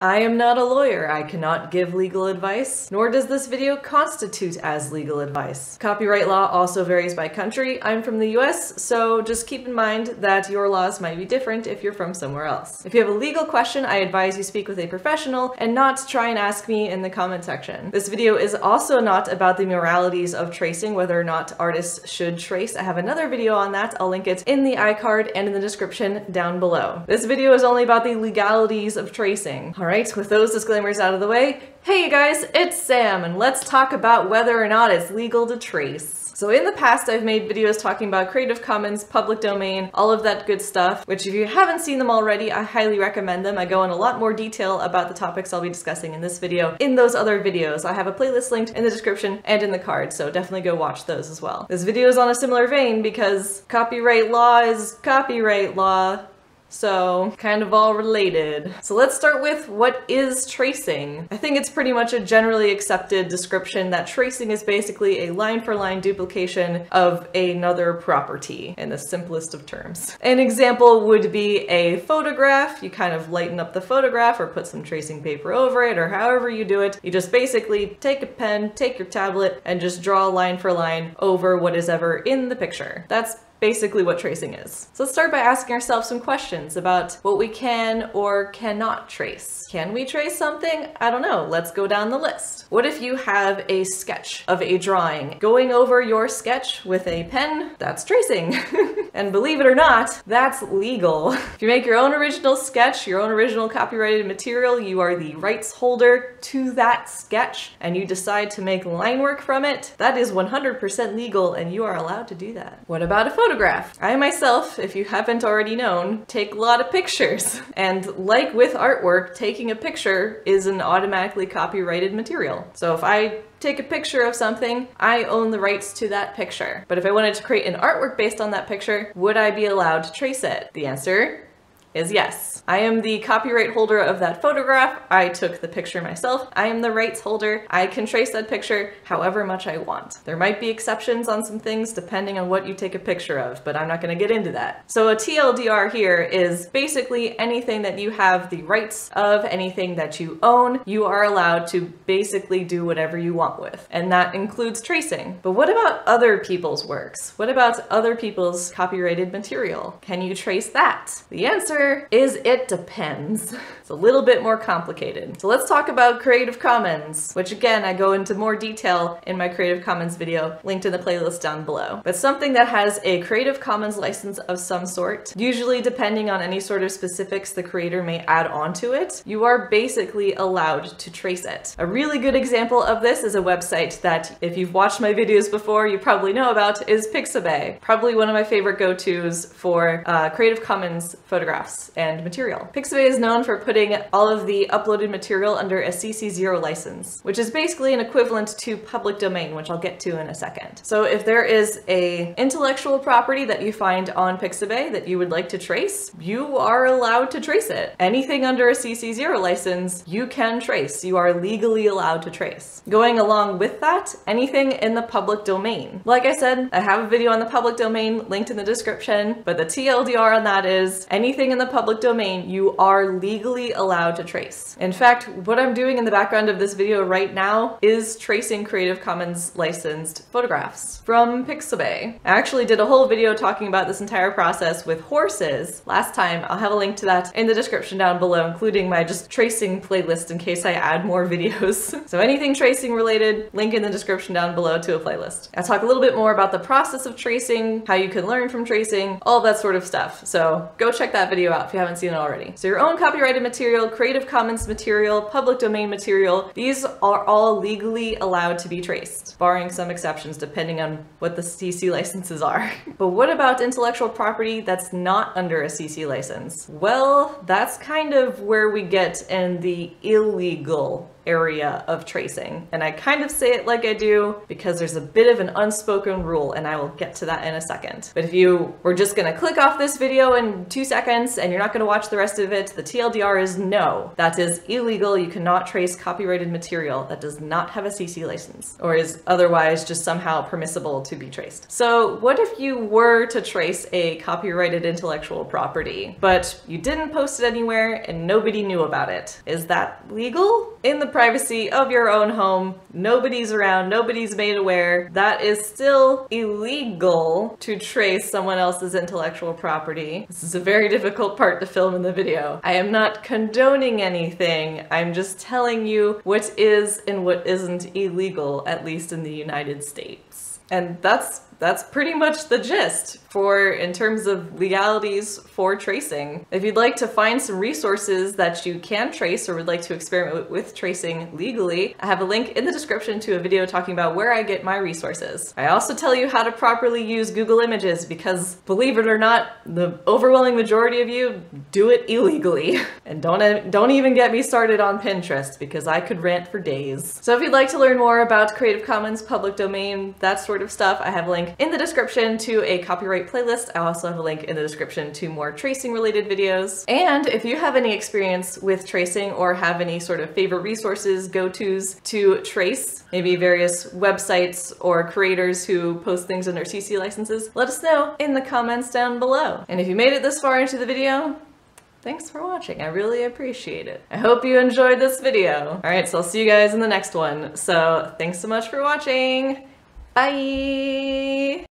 I am not a lawyer. I cannot give legal advice, nor does this video constitute as legal advice. Copyright law also varies by country. I'm from the US, so just keep in mind that your laws might be different if you're from somewhere else. If you have a legal question, I advise you speak with a professional and not try and ask me in the comment section. This video is also not about the moralities of tracing, whether or not artists should trace. I have another video on that. I'll link it in the iCard and in the description down below. This video is only about the legalities of tracing. All right, with those disclaimers out of the way, hey you guys, it's Sam, and let's talk about whether or not it's legal to trace. So in the past, I've made videos talking about Creative Commons, public domain, all of that good stuff, which if you haven't seen them already, I highly recommend them. I go in a lot more detail about the topics I'll be discussing in this video in those other videos. I have a playlist linked in the description and in the card, so definitely go watch those as well. This video is on a similar vein because copyright law is copyright law. So, kind of all related. So let's start with what is tracing? I think it's pretty much a generally accepted description that tracing is basically a line-for-line duplication of another property in the simplest of terms. An example would be a photograph. You kind of lighten up the photograph or put some tracing paper over it, or however you do it. You just basically take a pen, take your tablet, and just draw line for line over what is ever in the picture. That's basically what tracing is. So let's start by asking ourselves some questions about what we can or cannot trace. Can we trace something? I don't know. Let's go down the list. What if you have a sketch of a drawing? Going over your sketch with a pen, that's tracing. And believe it or not, that's legal. If you make your own original sketch, your own original copyrighted material, you are the rights holder to that sketch, and you decide to make line work from it, that is 100% legal and you are allowed to do that. What about a photograph? I myself, if you haven't already known, take a lot of pictures. And like with artwork, taking a picture is an automatically copyrighted material. So if I take a picture of something, I own the rights to that picture. But if I wanted to create an artwork based on that picture, would I be allowed to trace it? The answer is yes. I am the copyright holder of that photograph. I took the picture myself. I am the rights holder. I can trace that picture however much I want. There might be exceptions on some things depending on what you take a picture of, but I'm not going to get into that. So a TLDR here is basically anything that you have the rights of, anything that you own, you are allowed to basically do whatever you want with. And that includes tracing. But what about other people's works? What about other people's copyrighted material? Can you trace that? The answer is it depends. It's a little bit more complicated. So let's talk about Creative Commons, which again, I go into more detail in my Creative Commons video, linked in the playlist down below. But something that has a Creative Commons license of some sort, usually depending on any sort of specifics the creator may add onto it, you are basically allowed to trace it. A really good example of this is a website that, if you've watched my videos before, you probably know about, is Pixabay. Probably one of my favorite go-tos for Creative Commons photographs and material. Pixabay is known for putting all of the uploaded material under a CC0 license, which is basically an equivalent to public domain, which I'll get to in a second. So if there is a intellectual property that you find on Pixabay that you would like to trace, you are allowed to trace it. Anything under a CC0 license, you can trace. You are legally allowed to trace. Going along with that, anything in the public domain. Like I said, I have a video on the public domain linked in the description, but the TLDR on that is anything in the public domain you are legally allowed to trace. In fact, what I'm doing in the background of this video right now is tracing Creative Commons licensed photographs from Pixabay. I actually did a whole video talking about this entire process with horses last time. I'll have a link to that in the description down below, including my just tracing playlist in case I add more videos. So anything tracing related, link in the description down below to a playlist. I'll talk a little bit more about the process of tracing, how you can learn from tracing, all that sort of stuff. So go check that video out if you haven't seen it already. So your own copyrighted material, Creative Commons material, public domain material, these are all legally allowed to be traced, barring some exceptions depending on what the CC licenses are. But what about intellectual property that's not under a CC license? Well, that's kind of where we get in the illegal area of tracing. And I kind of say it like I do because there's a bit of an unspoken rule, and I will get to that in a second. But if you were just gonna click off this video in 2 seconds and you're not gonna watch the rest of it, the TLDR is no. That is illegal. You cannot trace copyrighted material that does not have a CC license or is otherwise just somehow permissible to be traced. So what if you were to trace a copyrighted intellectual property, but you didn't post it anywhere and nobody knew about it? Is that legal? In the privacy of your own home, nobody's around, nobody's made aware, that is still illegal to trace someone else's intellectual property. This is a very difficult part to film in the video. I am not condoning anything, I'm just telling you what is and what isn't illegal, at least in the United States. And that's pretty much the gist in terms of legalities for tracing. If you'd like to find some resources that you can trace or would like to experiment with tracing legally, I have a link in the description to a video talking about where I get my resources. I also tell you how to properly use Google Images because, believe it or not, the overwhelming majority of you do it illegally. And don't even get me started on Pinterest because I could rant for days. So if you'd like to learn more about Creative Commons, public domain, that sort of stuff, I have a link in the description to a copyright playlist. I also have a link in the description to more tracing related videos. And if you have any experience with tracing or have any sort of favorite resources, go-tos to trace, maybe various websites or creators who post things under CC licenses, let us know in the comments down below. And if you made it this far into the video, thanks for watching. I really appreciate it. I hope you enjoyed this video. All right, so I'll see you guys in the next one. So thanks so much for watching. Bye!